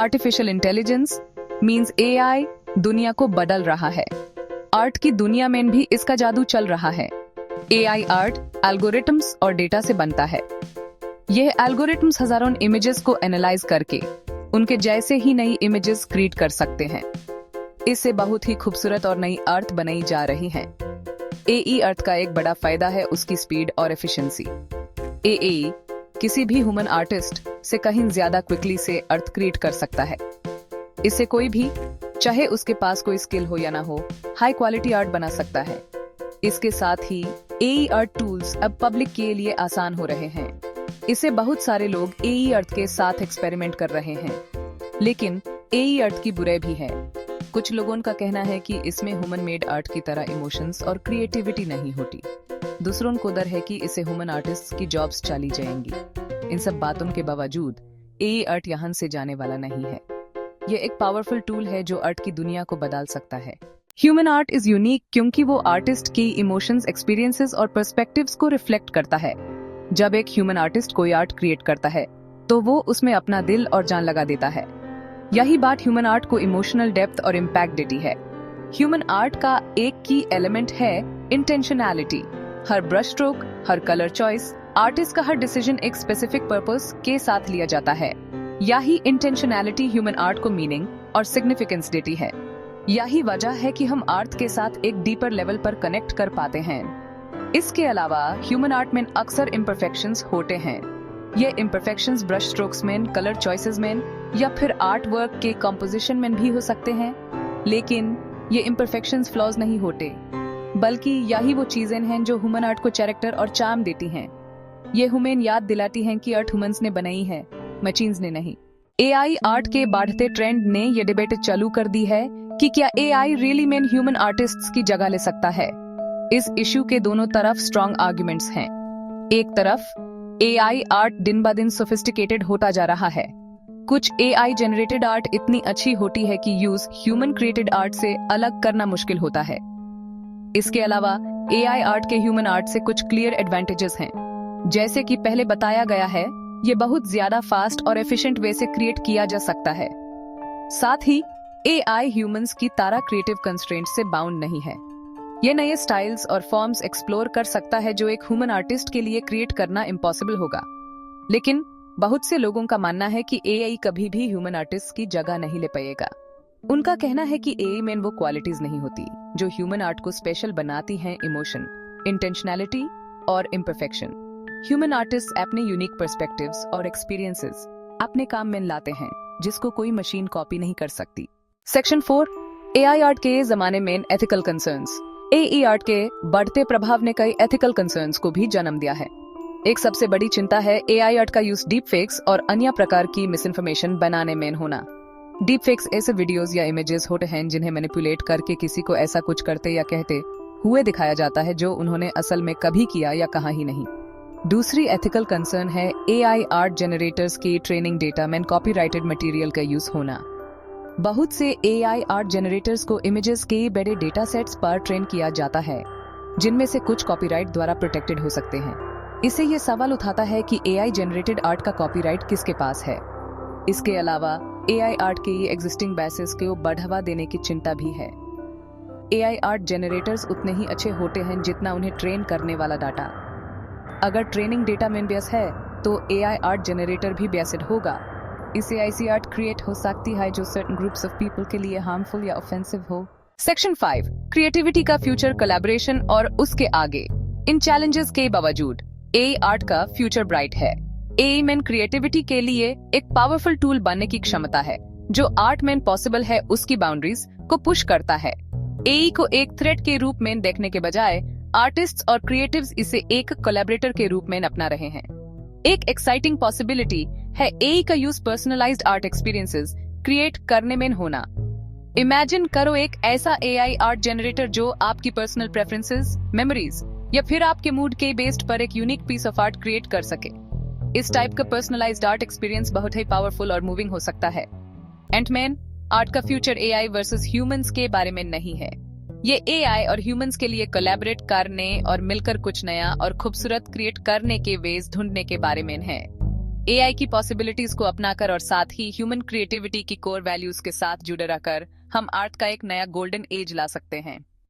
Artificial intelligence means AI दुनिया को बदल रहा है। आर्ट की दुनिया में भी इसका जादू चल रहा है। एआई आर्ट एल्गोरिथम्स और डेटा से बनता है। यह एल्गोरिथम्स हजारों इमेजेस को एनालाइज करके उनके जैसे ही नई इमेजेस क्रिएट कर सकते हैं। इससे बहुत ही खूबसूरत और नई आर्ट बनाई जा रही है। एआई आर्ट का एक बड़ा फायदा है उसकी स्पीड और एफिशिएंसी। एआई किसी भी ह्यूमन आर्टिस्ट से कहीं ज्यादा क्विकली से आर्ट क्रिएट कर सकता है। इससे कोई भी, चाहे उसके पास कोई स्किल हो या ना हो, हाई क्वालिटी आर्ट बना सकता है। इसके साथ ही एआई आर्ट टूल्स अब पब्लिक के लिए आसान हो रहे हैं। इससे बहुत सारे लोग एआई आर्ट के साथ एक्सपेरिमेंट कर रहे हैं। लेकिन एआई आर्ट की बुराई भी है। कुछ लोगों का कहना है कि इसमें ह्यूमन मेड आर्ट की तरह इमोशंस और क्रिएटिविटी नहीं होती। दूसरों को डर है कि इससे ह्यूमन आर्टिस्ट की जॉब्स चली जाएंगी। इन सब बातों के बावजूद एआई आर्ट यहाँ से जाने वाला नहीं है। ये एक पावरफुल टूल है जो आर्ट की दुनिया को बदल सकता है। ह्यूमन आर्ट इज यूनिक क्योंकि वो आर्टिस्ट की इमोशंस, एक्सपीरियंसेस और पर्सपेक्टिव्स को रिफ्लेक्ट करता है। जब एक ह्यूमन आर्टिस्ट कोई आर्ट क्रिएट करता है तो वो उसमें अपना दिल और जान लगा देता है। यही बात ह्यूमन आर्ट को इमोशनल डेप्थ और इम्पैक्ट देती है। ह्यूमन आर्ट का एक की एलिमेंट है इंटेंशनैलिटी। हर ब्रश स्ट्रोक, हर कलर चॉइस, आर्टिस्ट का हर डिसीजन एक स्पेसिफिक पर्पस के साथ लिया जाता है। यही इंटेंशनैलिटी ह्यूमन आर्ट को मीनिंग और सिग्निफिकेंस देती है। यही वजह है कि हम आर्ट के साथ एक डीपर लेवल पर कनेक्ट कर पाते हैं। इसके अलावा ह्यूमन आर्ट में अक्सर इम्परफेक्शंस होते हैं। ये इम्परफेक्शंस ब्रश स्ट्रोक्स में, कलर चॉइसेस में या फिर आर्ट वर्क के कंपोजिशन में भी हो सकते हैं। लेकिन ये इम्परफेक्शंस फ्लॉज नहीं होते, बल्कि यही वो चीजें हैं जो ह्यूमन आर्ट को कैरेक्टर और चार्म देती हैं। ये हमें याद दिलाती हैं कि आर्ट ह्यूमंस ने बनाई है, मशीन्स ने नहीं। एआई आर्ट के बढ़ते ट्रेंड ने ये डिबेट चालू कर दी है कि क्या एआई रियली में ह्यूमन आर्टिस्ट्स की जगह ले सकता है। इस इश्यू के दोनों तरफ स्ट्रॉन्ग आर्गुमेंट्स हैं। एक तरफ एआई आर्ट दिन ब दिन सोफिस्टिकेटेड होता जा रहा है। कुछ एआई जनरेटेड आर्ट इतनी अच्छी होती है कि यूज ह्यूमन क्रिएटेड आर्ट से अलग करना मुश्किल होता है। इसके अलावा एआई आर्ट के ह्यूमन आर्ट से कुछ क्लियर एडवांटेजेस हैं। जैसे कि पहले बताया गया है, ये बहुत ज्यादा फास्ट और एफिशिएंट वे से क्रिएट किया जा सकता है। साथ ही एआई ह्यूमंस की तरह क्रिएटिव कंस्ट्रेंट से बाउंड नहीं है। ये नए स्टाइल्स और फॉर्म्स एक्सप्लोर कर सकता है जो एक ह्यूमन आर्टिस्ट के लिए क्रिएट करना इम्पॉसिबल होगा। लेकिन बहुत से लोगों का मानना है कि एआई कभी भी ह्यूमन आर्टिस्ट की जगह नहीं ले पाएगा। उनका कहना है कि एआई में वो क्वालिटीज नहीं होती जो ह्यूमन आर्ट को स्पेशल बनाती हैं, इमोशन, इंटेंशनैलिटी और इम्परफेक्शन। ह्यूमन आर्टिस्ट अपने यूनिक पर्सपेक्टिव्स और एक्सपीरियंसेस अपने काम में लाते हैं जिसको कोई मशीन कॉपी नहीं कर सकती। सेक्शन 4, एआई आर्ट के जमाने में एथिकल कंसर्न्स। एआई आर्ट के बढ़ते प्रभाव ने कई एथिकल कंसर्न्स को भी जन्म दिया है। एक सबसे बड़ी चिंता है एआई आर्ट का यूज डीप फेक्स और अन्य प्रकार की मिस इन्फॉर्मेशन बनाने में होना। डीप फेक्स ऐसे वीडियोस या इमेजेस होते हैं जिन्हें मैनिपुलेट करके किसी को ऐसा कुछ करते या कहते हुए दिखाया जाता है जो उन्होंने असल में कभी किया या कहा ही नहीं। दूसरी एथिकल कंसर्न है एआई आर्ट जनरेटर्स के ट्रेनिंग डेटा में कॉपीराइटेड मटेरियल का यूज होना। बहुत से एआई आर्ट जनरेटर्स को इमेजेस के बड़े डेटा सेट्स पर ट्रेन किया जाता है जिनमें से कुछ कॉपीराइट द्वारा प्रोटेक्टेड हो सकते हैं। इससे ये सवाल उठाता है कि एआई जनरेटेड आर्ट का कॉपीराइट किसके पास है। इसके अलावा एआई आर्ट के ये एग्जिस्टिंग बेसिस को बढ़ावा देने की चिंता भी है। एआई आर्ट जनरेटर्स उतने ही अच्छे होते हैं जितना उन्हें ट्रेन करने वाला डाटा। अगर ट्रेनिंग डेटा में बियस है तो एआई आर्ट जनरेटर भी बियस्ड होगा। इससे ऐसी आर्ट क्रिएट हो सकती है जो सर्टेन ग्रुप्स ऑफ पीपल के लिए हार्मफुल या ऑफेंसिव हो। सेक्शन 5, क्रिएटिविटी का फ्यूचर, कोलैबोरेशन और उसके आगे। इन चैलेंजेस के बावजूद एआई आर्ट का फ्यूचर ब्राइट है। एआई में क्रिएटिविटी के लिए एक पावरफुल टूल बनने की क्षमता है जो आर्ट में पॉसिबल है उसकी बाउंड्रीज को पुश करता है। एआई को एक थ्रेट के रूप में देखने के बजाय आर्टिस्ट्स और क्रिएटिव्स इसे एक कोलैबोरेटर के रूप में अपना रहे हैं। एक एक्साइटिंग पॉसिबिलिटी है एआई का use personalised art experiences create करने में होना। इमेजिन करो एक ऐसा एआई आर्ट जनरेटर जो आपकी पर्सनल प्रेफरेंसेस, मेमोरीज या फिर आपके मूड के बेस्ड पर एक unique piece of art create कर सके। इस टाइप का पर्सनलाइज्ड आर्ट एक्सपीरियंस बहुत ही पावरफुल और मूविंग हो सकता है। एंटमैन आर्ट का फ्यूचर एआई वर्सेस ह्यूमंस के बारे में नहीं है। ये एआई और ह्यूमंस के लिए कोलैबोरेट करने और मिलकर कुछ नया और खूबसूरत क्रिएट करने के वेज ढूंढने के बारे में है। एआई की पॉसिबिलिटीज को अपनाकर और साथ ही ह्यूमन क्रिएटिविटी की कोर वैल्यूज के साथ जुड़े रहकर हम आर्ट का एक नया गोल्डन एज ला सकते हैं।